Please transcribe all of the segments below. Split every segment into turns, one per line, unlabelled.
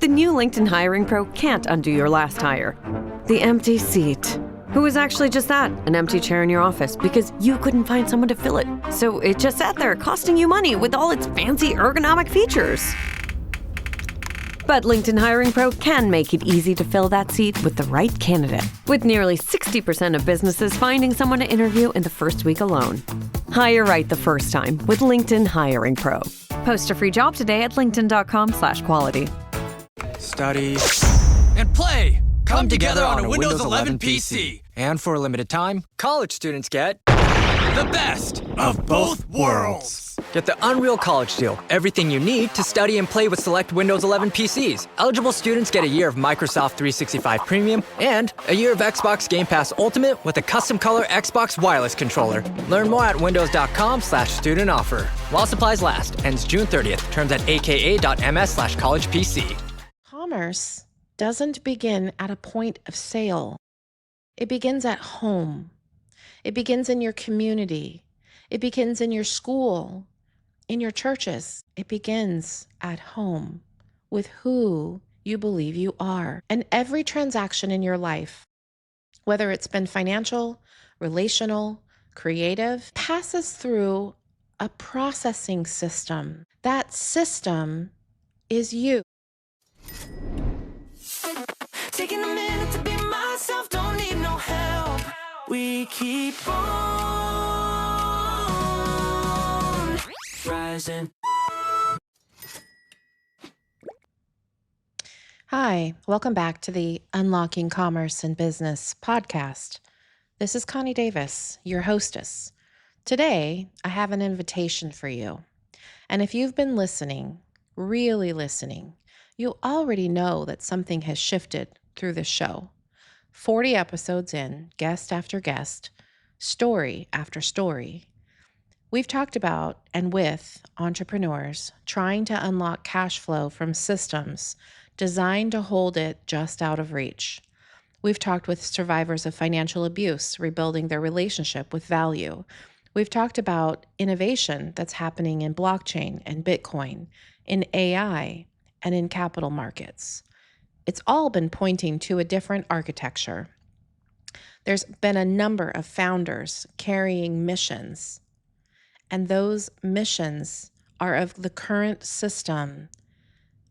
The new LinkedIn Hiring Pro can't undo your last hire. The empty seat. Who was actually just that, an empty chair in your office because you couldn't find someone to fill it. So it just sat there costing you money with all its fancy ergonomic features. But LinkedIn Hiring Pro can make it easy to fill that seat with the right candidate, with nearly 60% of businesses finding someone to interview in the first week alone. Hire right the first time with LinkedIn Hiring Pro. Post a free job today at linkedin.com/quality.
Study and play come together on a Windows 11 PC. And for a limited time, college students get the best of both worlds. Get the Unreal College Deal. Everything you need to study and play with select Windows 11 PCs. Eligible students get a year of Microsoft 365 Premium and a year of Xbox Game Pass Ultimate with a custom color Xbox wireless controller. Learn more at windows.com/student offer. While supplies last. Ends June 30th. Terms at aka.ms/collegepc.
Commerce doesn't begin at a point of sale. It begins at home. It begins in your community. It begins in your school, in your churches. It begins at home with who you believe you are. And every transaction in your life, whether it's been financial, relational, creative, passes through a processing system. That system is you.
Taking a minute to be myself, don't need no help. We keep on rising.
Hi, welcome back to the Unlocking Commerce and Business podcast. This is Connie Davis, your hostess. Today, I have an invitation for you. And if you've been listening, really listening, you already know that something has shifted through this show. 40 episodes in, guest after guest, story after story. We've talked about and with entrepreneurs trying to unlock cash flow from systems designed to hold it just out of reach. We've talked with survivors of financial abuse, rebuilding their relationship with value. We've talked about innovation that's happening in blockchain and Bitcoin, in AI, and in capital markets. It's all been pointing to a different architecture. There's been a number of founders carrying missions, and those missions are of the current system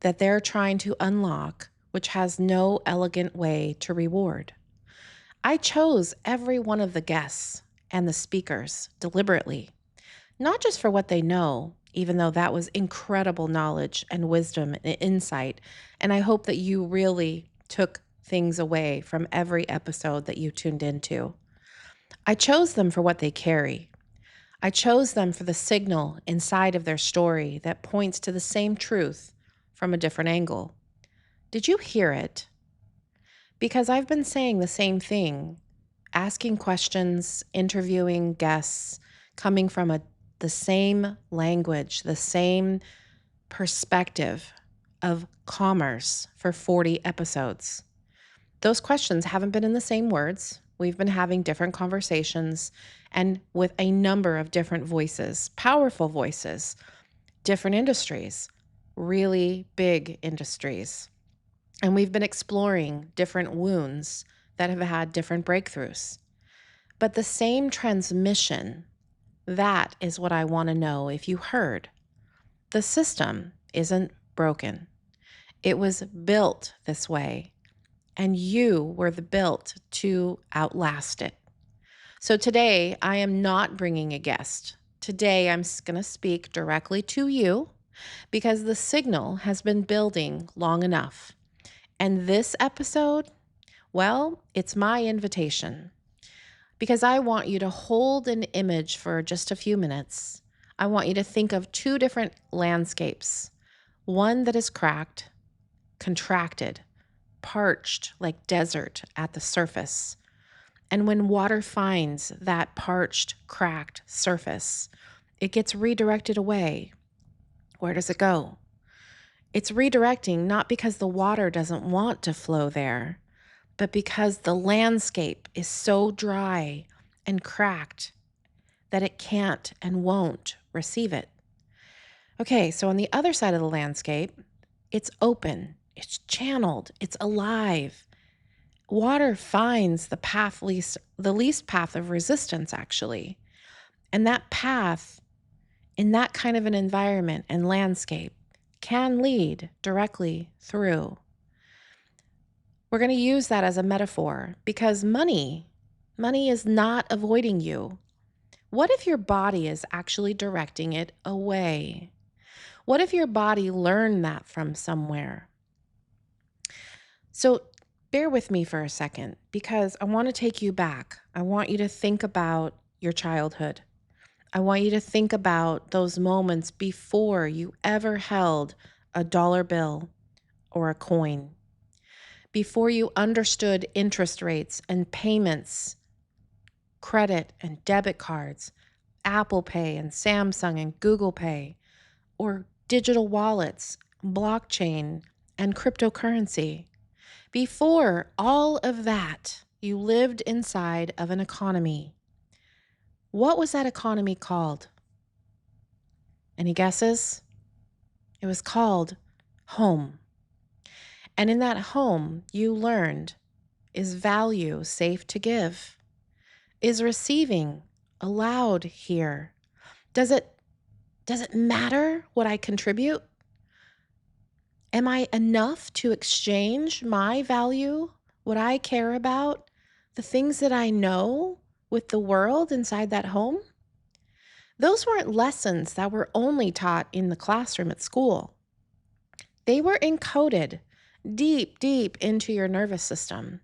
that they're trying to unlock, which has no elegant way to reward. I chose every one of the guests and the speakers deliberately, not just for what they know, even though that was incredible knowledge and wisdom and insight. And I hope that you really took things away from every episode that you tuned into. I chose them for what they carry. I chose them for the signal inside of their story that points to the same truth from a different angle. Did you hear it? Because I've been saying the same thing, asking questions, interviewing guests, coming from the same language, the same perspective of commerce for 40 episodes. Those questions haven't been in the same words. We've been having different conversations and with a number of different voices, powerful voices, different industries, really big industries. And we've been exploring different wounds that have had different breakthroughs. But the same transmission, that is what I want to know if you heard. The system isn't broken. It was built this way, and you were built to outlast it. So today, I am not bringing a guest. Today, I'm going to speak directly to you because the signal has been building long enough. And this episode, well, it's my invitation. Because I want you to hold an image for just a few minutes. I want you to think of two different landscapes. One that is cracked, contracted, parched like desert at the surface. And when water finds that parched, cracked surface, it gets redirected away. Where does it go? It's redirecting not because the water doesn't want to flow there, but because the landscape is so dry and cracked that it can't and won't receive it. Okay, so on the other side of the landscape, it's open It's channeled. It's alive. Water finds the least path of resistance, actually. And that path in that kind of an environment and landscape can lead directly through. We're going to use that as a metaphor because money is not avoiding you. What if your body is actually directing it away? What if your body learned that from somewhere? So bear with me for a second because I want to take you back. I want you to think about your childhood. I want you to think about those moments before you ever held a dollar bill or a coin, before you understood interest rates and payments, credit and debit cards, Apple Pay and Samsung and Google Pay, or digital wallets, blockchain, and cryptocurrency. Before all of that, you lived inside of an economy. What was that economy called? Any guesses? It was called home. And in that home, you learned, is value safe to give? Is receiving allowed here? Does it matter what I contribute? Am I enough to exchange my value, what I care about, the things that I know with the world inside that home? Those weren't lessons that were only taught in the classroom at school. They were encoded deep, deep into your nervous system,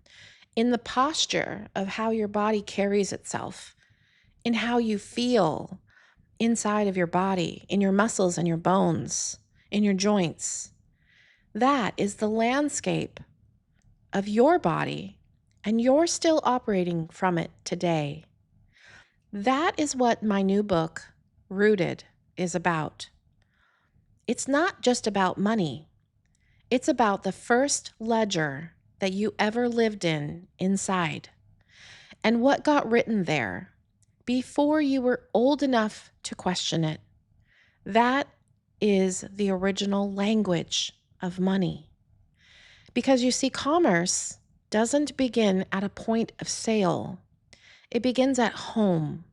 in the posture of how your body carries itself, in how you feel inside of your body, in your muscles and your bones, in your joints. That is the landscape of your body, and you're still operating from it today. That is what my new book, Rooted, is about. It's not just about money. It's about the first ledger that you ever lived in inside, and what got written there before you were old enough to question it. That is the original language of money. Because you see, commerce doesn't begin at a point of sale. It begins at home.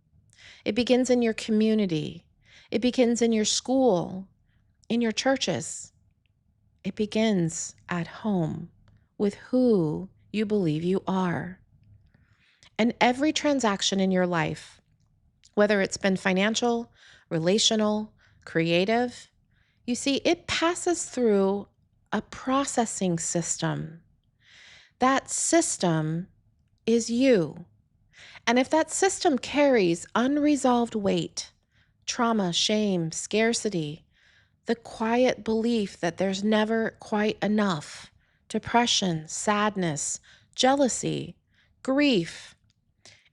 It begins in your community. It begins in your school, in your churches. It begins at home with who you believe you are. And every transaction in your life, whether it's been financial, relational, creative, you see, it passes through a processing system. That system is you. And if that system carries unresolved weight, trauma, shame, scarcity, the quiet belief that there's never quite enough, depression, sadness, jealousy, grief,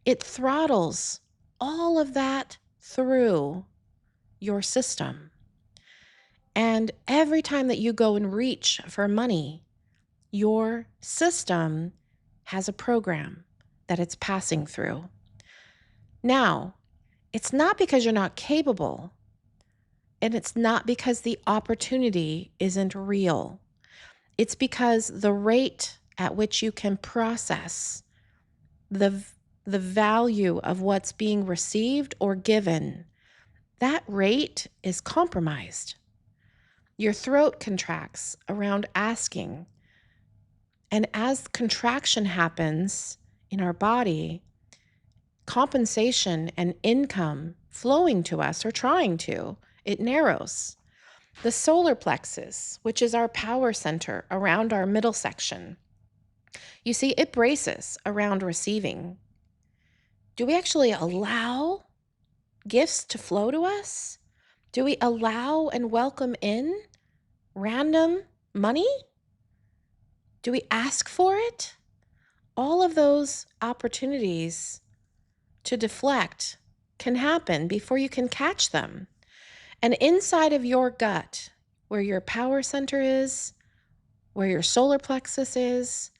it throttles all of that through your system. And every time that you go and reach for money, your system has a program that it's passing through. Now, it's not because you're not capable, and it's not because the opportunity isn't real. It's because the rate at which you can process the value of what's being received or given, that rate is compromised. Your throat contracts around asking. And as contraction happens in our body, compensation and income flowing to us, or trying to, it narrows. The solar plexus, which is our power center around our middle section, you see, it braces around receiving. Do we actually allow gifts to flow to us? Do we allow and welcome in random money? Do we ask for it? All of those opportunities to deflect can happen before you can catch them. And inside of your gut, where your power center is, where your solar plexus is,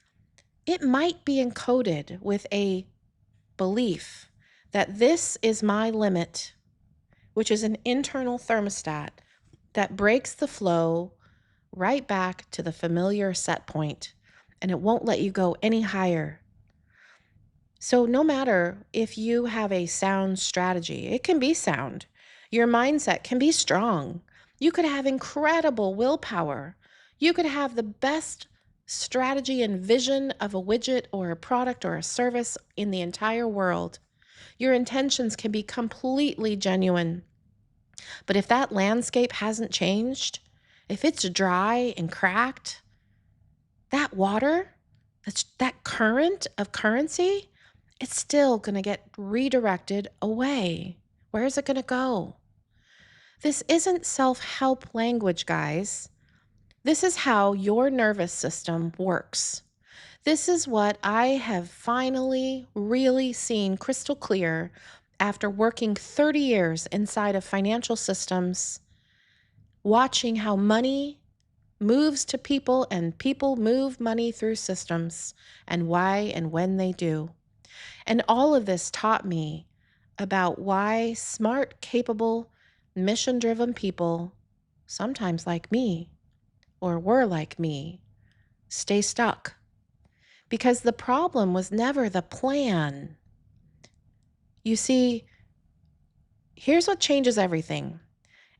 it might be encoded with a belief that this is my limit, which is an internal thermostat that breaks the flow right back to the familiar set point, and it won't let you go any higher. So no matter if you have a sound strategy, it can be sound. Your mindset can be strong. You could have incredible willpower. You could have the best strategy and vision of a widget or a product or a service in the entire world. Your intentions can be completely genuine. But if that landscape hasn't changed, if it's dry and cracked, that water, that current of currency, it's still going to get redirected away. Where is it going to go? This isn't self-help language, guys. This is how your nervous system works. This is what I have finally really seen crystal clear after working 30 years inside of financial systems, watching how money moves to people and people move money through systems, and why and when they do. And all of this taught me about why smart, capable, mission-driven people, sometimes like me, or were like me, stay stuck. Because the problem was never the plan. You see, here's what changes everything.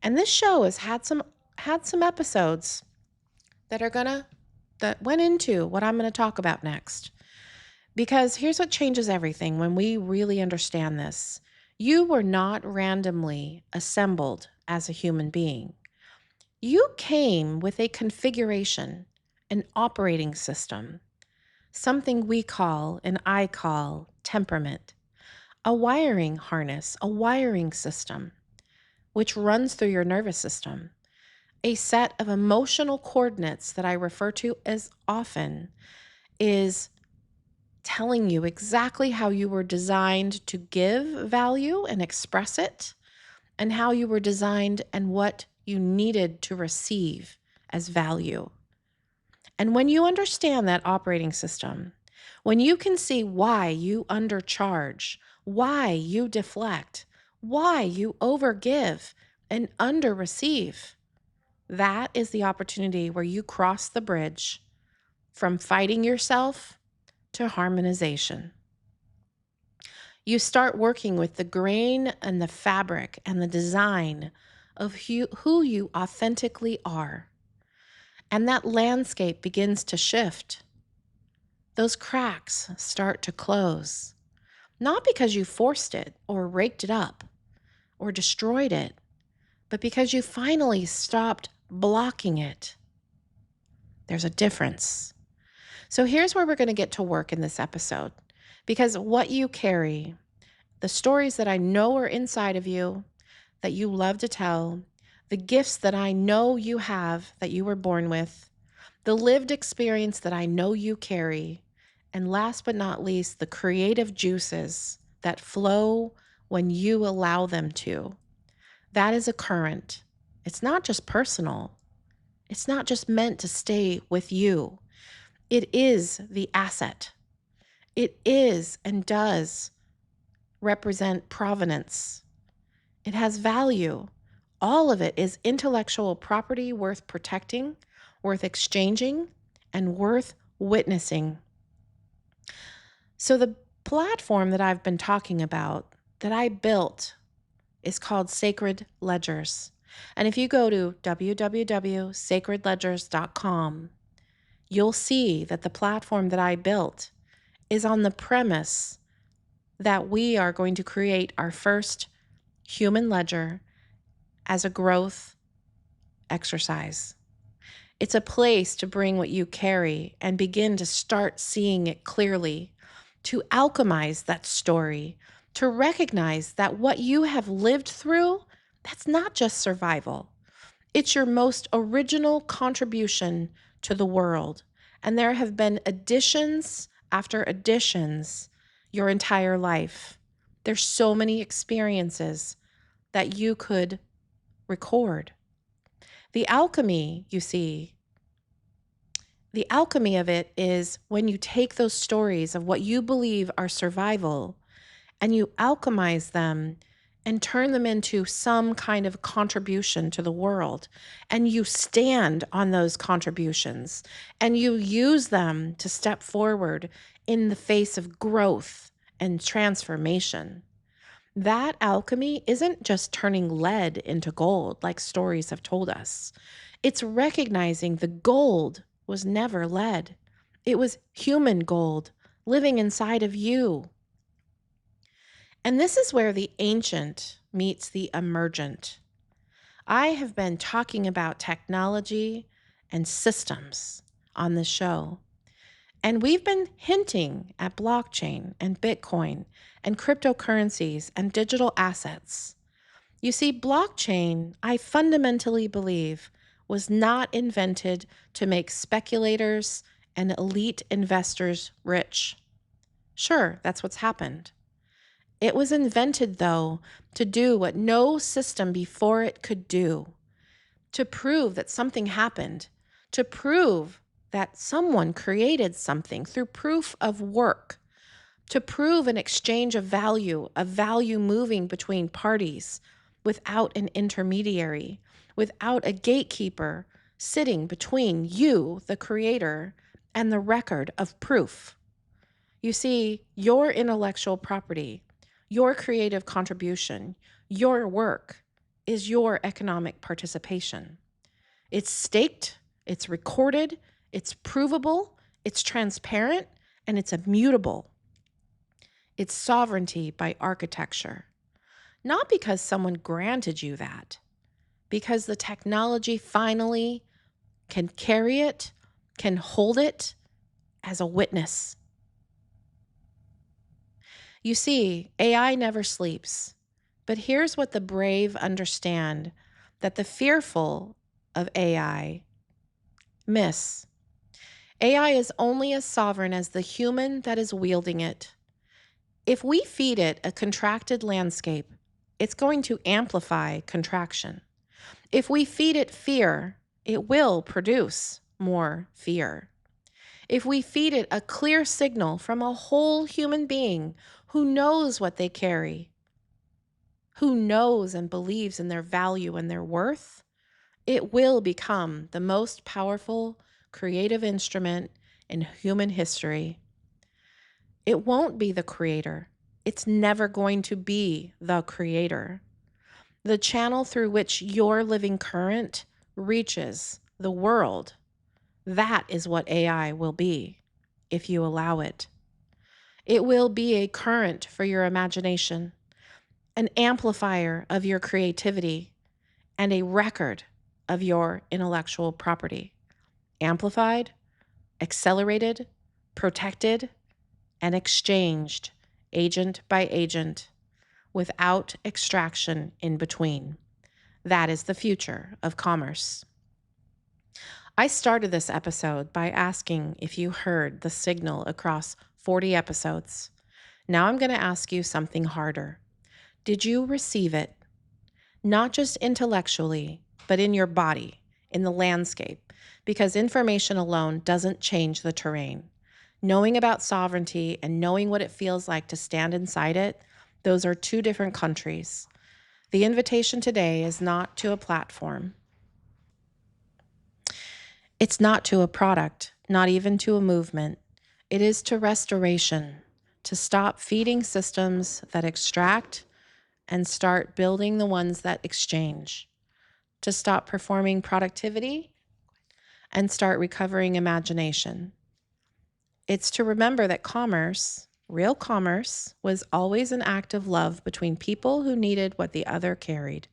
And this show has had some episodes that went into what I'm going to talk about next. Because here's what changes everything when we really understand this. You were not randomly assembled as a human being. You came with a configuration, an operating system, something we call and I call temperament, a wiring harness, a wiring system, which runs through your nervous system, a set of emotional coordinates that I refer to as often is telling you exactly how you were designed to give value and express it, and how you were designed and what you needed to receive as value. And when you understand that operating system, when you can see why you undercharge, why you deflect, why you overgive and underreceive, that is the opportunity where you cross the bridge from fighting yourself to harmonization. You start working with the grain and the fabric and the design of who you authentically are. And that landscape begins to shift. Those cracks start to close, not because you forced it or raked it up or destroyed it, but because you finally stopped blocking it. There's a difference. So here's where we're going to get to work in this episode, because what you carry, the stories that I know are inside of you that you love to tell, the gifts that I know you have that you were born with, the lived experience that I know you carry, and last but not least, the creative juices that flow when you allow them to. That is a current. It's not just personal. It's not just meant to stay with you. It is the asset. It is and does represent provenance. It has value. All of it is intellectual property worth protecting, worth exchanging, and worth witnessing. So the platform that I've been talking about, that I built, is called Sacred Ledgers. And if you go to www.sacredledgers.com, you'll see that the platform that I built is on the premise that we are going to create our first human ledger as a growth exercise. It's a place to bring what you carry and begin to start seeing it clearly, to alchemize that story, to recognize that what you have lived through, that's not just survival. It's your most original contribution to the world. And there have been additions after additions your entire life. There's so many experiences that you could record. The alchemy, you see, the alchemy of it is when you take those stories of what you believe are survival and you alchemize them and turn them into some kind of contribution to the world. And you stand on those contributions and you use them to step forward in the face of growth and transformation. That alchemy isn't just turning lead into gold like stories have told us. It's recognizing the gold was never lead. It was human gold living inside of you. And this is where the ancient meets the emergent. I have been talking about technology and systems on this show. And we've been hinting at blockchain and Bitcoin and cryptocurrencies and digital assets. You see, blockchain, I fundamentally believe, was not invented to make speculators and elite investors rich. Sure, that's what's happened. It was invented, though, to do what no system before it could do, to prove that something happened, to prove that someone created something through proof of work, to prove an exchange of value moving between parties without an intermediary, without a gatekeeper sitting between you, the creator, and the record of proof. You see, your intellectual property, your creative contribution, your work is your economic participation. It's staked, it's recorded, it's provable, it's transparent, and it's immutable. It's sovereignty by architecture. Not because someone granted you that, because the technology finally can carry it, can hold it as a witness. You see, AI never sleeps. But here's what the brave understand that the fearful of AI miss. AI is only as sovereign as the human that is wielding it. If we feed it a contracted landscape, it's going to amplify contraction. If we feed it fear, it will produce more fear. If we feed it a clear signal from a whole human being who knows what they carry, who knows and believes in their value and their worth, it will become the most powerful creative instrument in human history. It won't be the creator. It's never going to be the creator. The channel through which your living current reaches the world, that is what AI will be, if you allow it. It will be a current for your imagination, an amplifier of your creativity, and a record of your intellectual property. Amplified, accelerated, protected, and exchanged agent by agent without extraction in between. That is the future of commerce. I started this episode by asking if you heard the signal across 40 episodes. Now I'm going to ask you something harder. Did you receive it? Not just intellectually, but in your body, in the landscape, because information alone doesn't change the terrain. Knowing about sovereignty and knowing what it feels like to stand inside it, those are two different countries. The invitation today is not to a platform. It's not to a product, not even to a movement. It is to restoration, to stop feeding systems that extract and start building the ones that exchange, to stop performing productivity and start recovering imagination. It's to remember that commerce, real commerce, was always an act of love between people who needed what the other carried.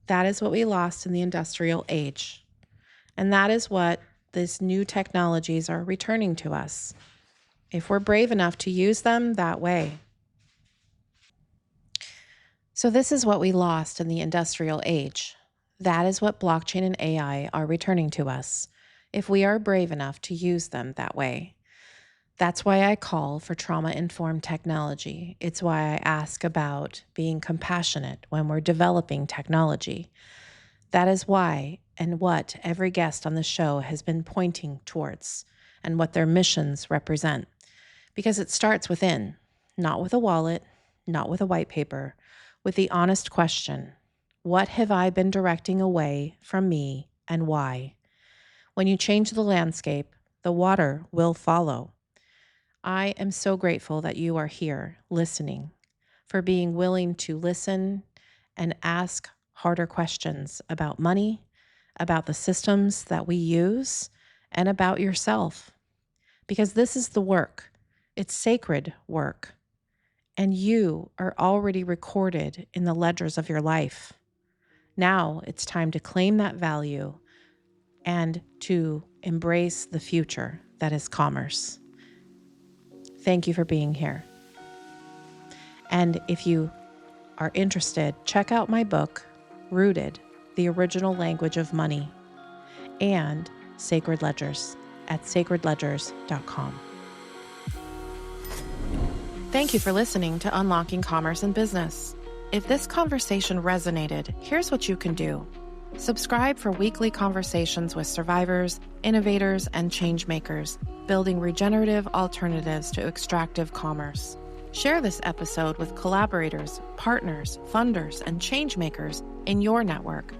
That is what we lost in the industrial age. And that is what these new technologies are returning to us, if we're brave enough to use them that way. So this is what we lost in the industrial age. That is what blockchain and AI are returning to us, if we are brave enough to use them that way. That's why I call for trauma-informed technology. It's why I ask about being compassionate when we're developing technology. That is why and what every guest on the show has been pointing towards and what their missions represent. Because it starts within, not with a wallet, not with a white paper. with the honest question, what have I been directing away from me and why? When you change the landscape, the water will follow. I am so grateful that you are here listening, for being willing to listen and ask harder questions about money, about the systems that we use, and about yourself. Because this is the work. It's sacred work. And you are already recorded in the ledgers of your life. Now it's time to claim that value and to embrace the future that is commerce. Thank you for being here. And if you are interested, check out my book, Rooted, The Original Language of Money, and Sacred Ledgers at sacredledgers.com. Thank you for listening to Unlocking Commerce and Business. If this conversation resonated, here's what you can do. Subscribe for weekly conversations with survivors, innovators, and changemakers, building regenerative alternatives to extractive commerce. Share this episode with collaborators, partners, funders, and changemakers in your network.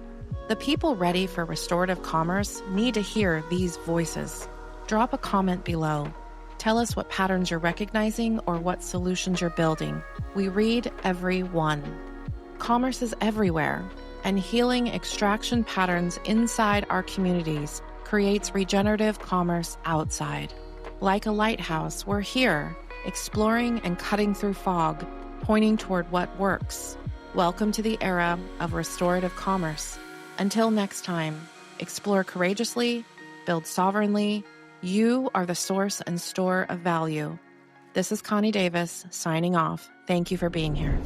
The people ready for restorative commerce need to hear these voices. Drop a comment below. Tell us what patterns you're recognizing or what solutions you're building. We read every one. Commerce is everywhere, and healing extraction patterns inside our communities creates regenerative commerce outside. Like a lighthouse, we're here, exploring and cutting through fog, pointing toward what works. Welcome to the era of restorative commerce. Until next time, explore courageously, build sovereignly. You are the source and store of value. This is Connie Davis signing off. Thank you for being here.